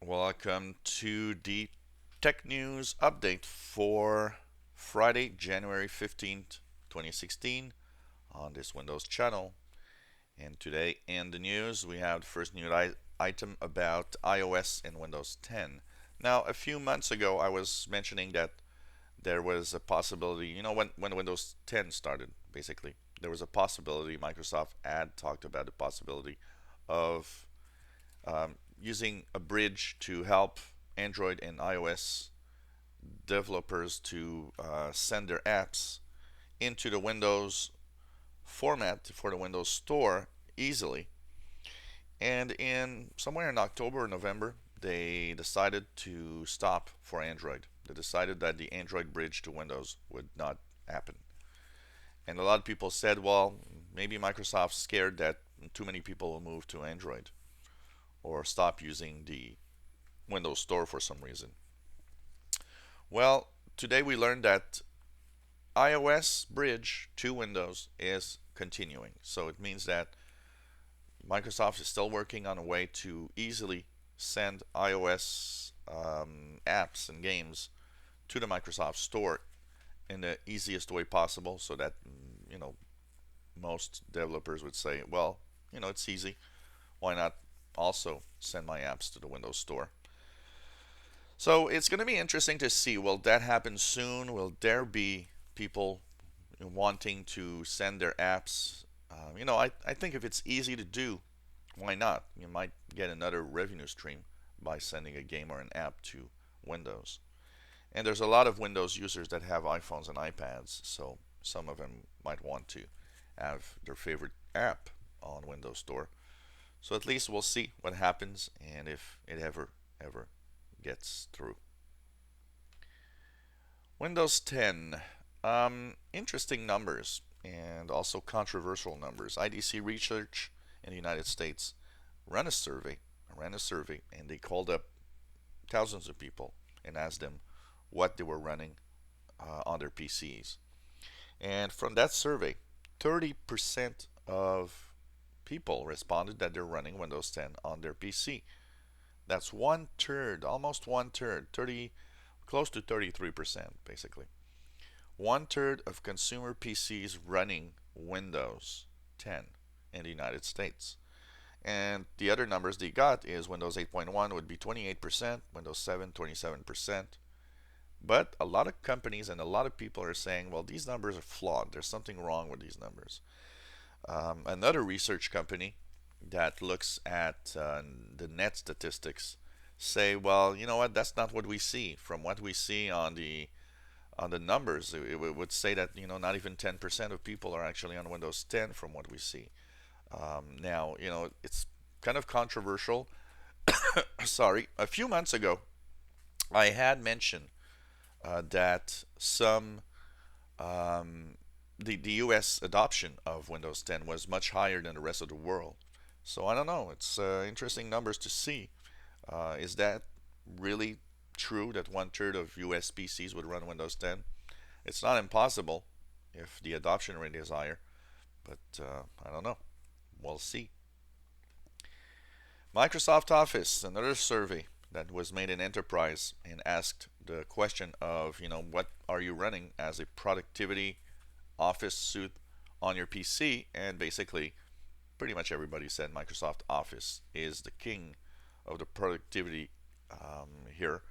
Welcome to the tech news update for Friday, January 15th, 2016 on this Windows channel. And today in the news, we have the first news item about iOS and Windows 10. Now, a few months ago, I was mentioning that there was a possibility, when Windows 10 started, basically, there was a possibility, Microsoft had talked about the possibility of using a bridge to help Android and iOS developers to send their apps into the Windows format for the Windows Store easily. And in somewhere in October or November, they decided to stop for Android. They decided that the Android bridge to Windows would not happen. And a lot of people said, well, maybe Microsoft's scared that too many people will move to Android or stop using the Windows Store for some reason. Well, today we learned that iOS bridge to Windows is continuing. So it means that Microsoft is still working on a way to easily send iOS apps and games to the Microsoft Store in the easiest way possible so that, most developers would say, well, it's easy. Why not also send my apps to the Windows Store? So it's going to be interesting to see, will that happen soon? Will there be people wanting to send their apps? I think if it's easy to do, why not? You might get another revenue stream by sending a game or an app to Windows. And there's a lot of Windows users that have iPhones and iPads, so some of them might want to have their favorite app on Windows Store. So at least we'll see what happens and if it ever gets through. Windows 10, interesting numbers and also controversial numbers. IDC Research in the United States ran a survey, and they called up thousands of people and asked them what they were running on their PCs. And from that survey, 30% of people responded that they're running Windows 10 on their PC. That's one third, almost one third, 30, close to 33% basically. One third of consumer PCs running Windows 10 in the United States. And the other numbers they got is Windows 8.1 would be 28%, Windows 7 27%. But a lot of companies and a lot of people are saying, well, these numbers are flawed. There's something wrong with these numbers. Another research company that looks at the net statistics say, well, you know what? That's not what we see. From what we see on the numbers, it would say that not even 10% of people are actually on Windows 10 from what we see. Now, it's kind of controversial. Sorry, a few months ago, I had mentioned that the U.S. adoption of Windows 10 was much higher than the rest of the world. So I don't know. It's interesting numbers to see. Is that really true that one third of U.S. PCs would run Windows 10? It's not impossible if the adoption rate is higher, but I don't know. We'll see. Microsoft Office, another survey that was made in enterprise and asked the question of, what are you running as a productivity office suite on your PC? And basically, pretty much everybody said Microsoft Office is the king of the productivity here.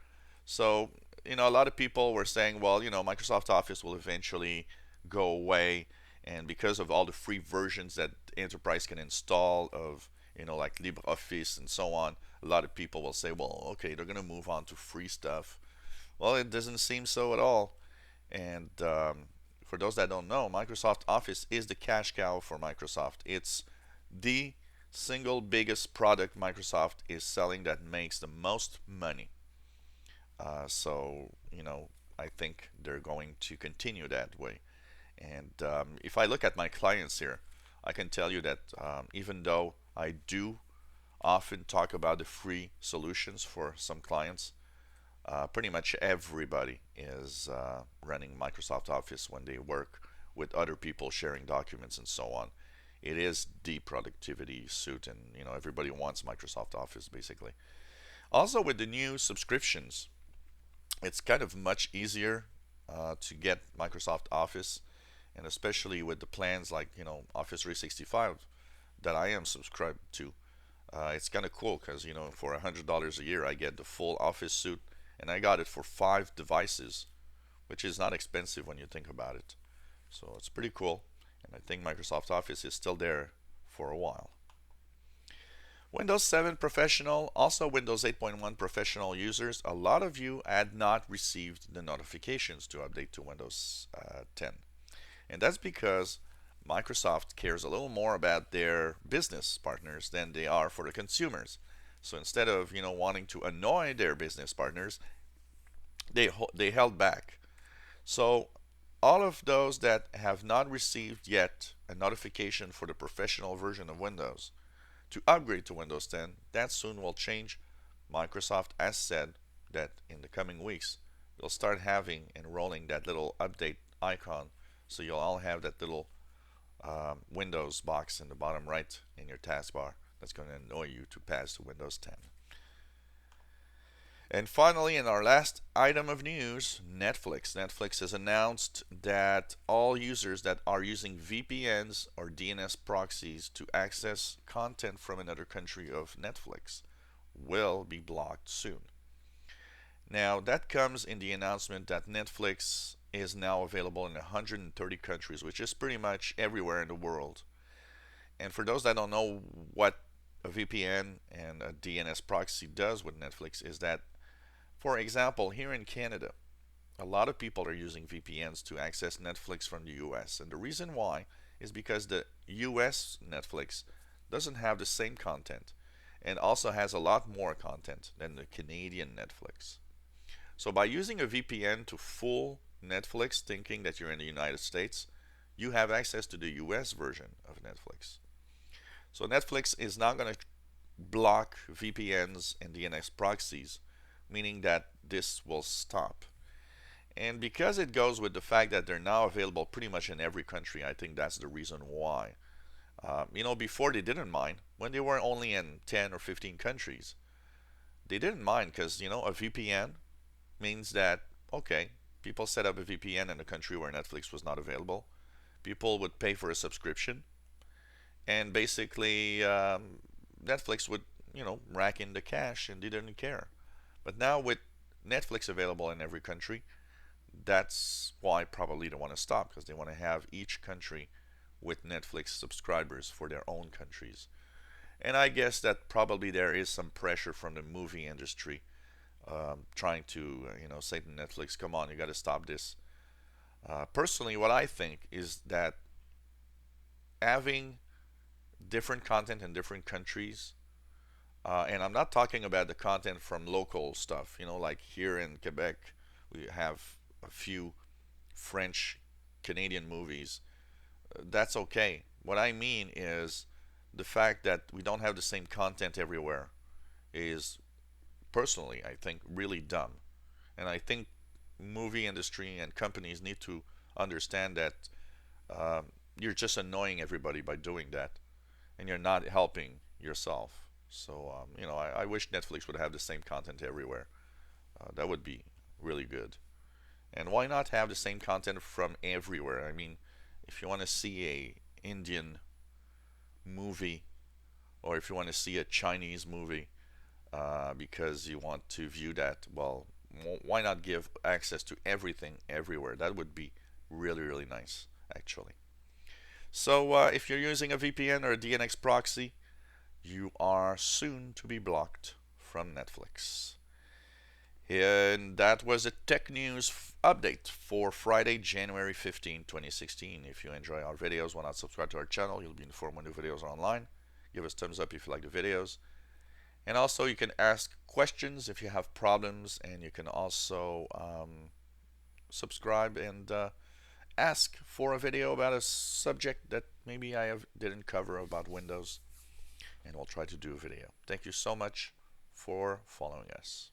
So, a lot of people were saying, well, Microsoft Office will eventually go away. And because of all the free versions that enterprise can install of, like LibreOffice and so on, a lot of people will say, well, okay, they're going to move on to free stuff. Well, it doesn't seem so at all. And for those that don't know, Microsoft Office is the cash cow for Microsoft. It's the single biggest product Microsoft is selling that makes the most money. So, I think they're going to continue that way. And if I look at my clients here, I can tell you that even though I do often talk about the free solutions for some clients, pretty much everybody is running Microsoft Office when they work with other people sharing documents and so on. It is the productivity suite, and everybody wants Microsoft Office basically. Also, with the new subscriptions, it's kind of much easier to get Microsoft Office, and especially with the plans like Office 365 that I am subscribed to. It's kind of cool because for $100 a year I get the full Office suite, and I got it for 5 devices, which is not expensive when you think about it. So it's pretty cool, and I think Microsoft Office is still there for a while. Windows 7 Professional, also Windows 8.1 Professional users, a lot of you had not received the notifications to update to Windows 10. And that's because Microsoft cares a little more about their business partners than they are for the consumers. So instead of wanting to annoy their business partners, they held back. So all of those that have not received yet a notification for the professional version of Windows to upgrade to Windows 10, that soon will change. Microsoft has said that in the coming weeks they'll start having and rolling that little update icon, so you'll all have that little Windows box in the bottom right in your taskbar that's going to annoy you to pass to Windows 10. And finally, in our last item of news, Netflix. Netflix has announced that all users that are using VPNs or DNS proxies to access content from another country of Netflix will be blocked soon. Now, that comes in the announcement that Netflix is now available in 130 countries, which is pretty much everywhere in the world. And for those that don't know what a VPN and a DNS proxy does with Netflix, is that, for example, here in Canada, a lot of people are using VPNs to access Netflix from the US. And the reason why is because the US Netflix doesn't have the same content and also has a lot more content than the Canadian Netflix. So by using a VPN to fool Netflix thinking that you're in the United States, you have access to the US version of Netflix. So Netflix is not going to block VPNs and DNS proxies, meaning that this will stop. And because it goes with the fact that they're now available pretty much in every country, I think that's the reason why. Before they didn't mind, when they were only in 10 or 15 countries, they didn't mind because, a VPN means that, okay, people set up a VPN in a country where Netflix was not available. People would pay for a subscription, and basically Netflix would, rack in the cash, and they didn't care. But now with Netflix available in every country, that's why probably they want to stop, because they want to have each country with Netflix subscribers for their own countries. And I guess that probably there is some pressure from the movie industry trying to, say to Netflix, come on, you got to stop this. Personally, what I think is that having different content in different countries, and I'm not talking about the content from local stuff, like here in Quebec, we have a few French Canadian movies. That's okay. What I mean is the fact that we don't have the same content everywhere is, personally, I think, really dumb. And I think movie industry and companies need to understand that you're just annoying everybody by doing that, and you're not helping yourself. So, I wish Netflix would have the same content everywhere. That would be really good. And why not have the same content from everywhere? I mean, if you want to see a Indian movie, or if you want to see a Chinese movie because you want to view that, well, why not give access to everything everywhere? That would be really, really nice, actually. So if you're using a VPN or a DNS proxy, you are soon to be blocked from Netflix. And that was a tech news update for Friday, January 15, 2016. If you enjoy our videos, why not subscribe to our channel? You'll be informed when new videos are online. Give us thumbs up if you like the videos. And also, you can ask questions if you have problems, and you can also subscribe and ask for a video about a subject that maybe didn't cover about Windows, and we'll try to do a video. Thank you so much for following us.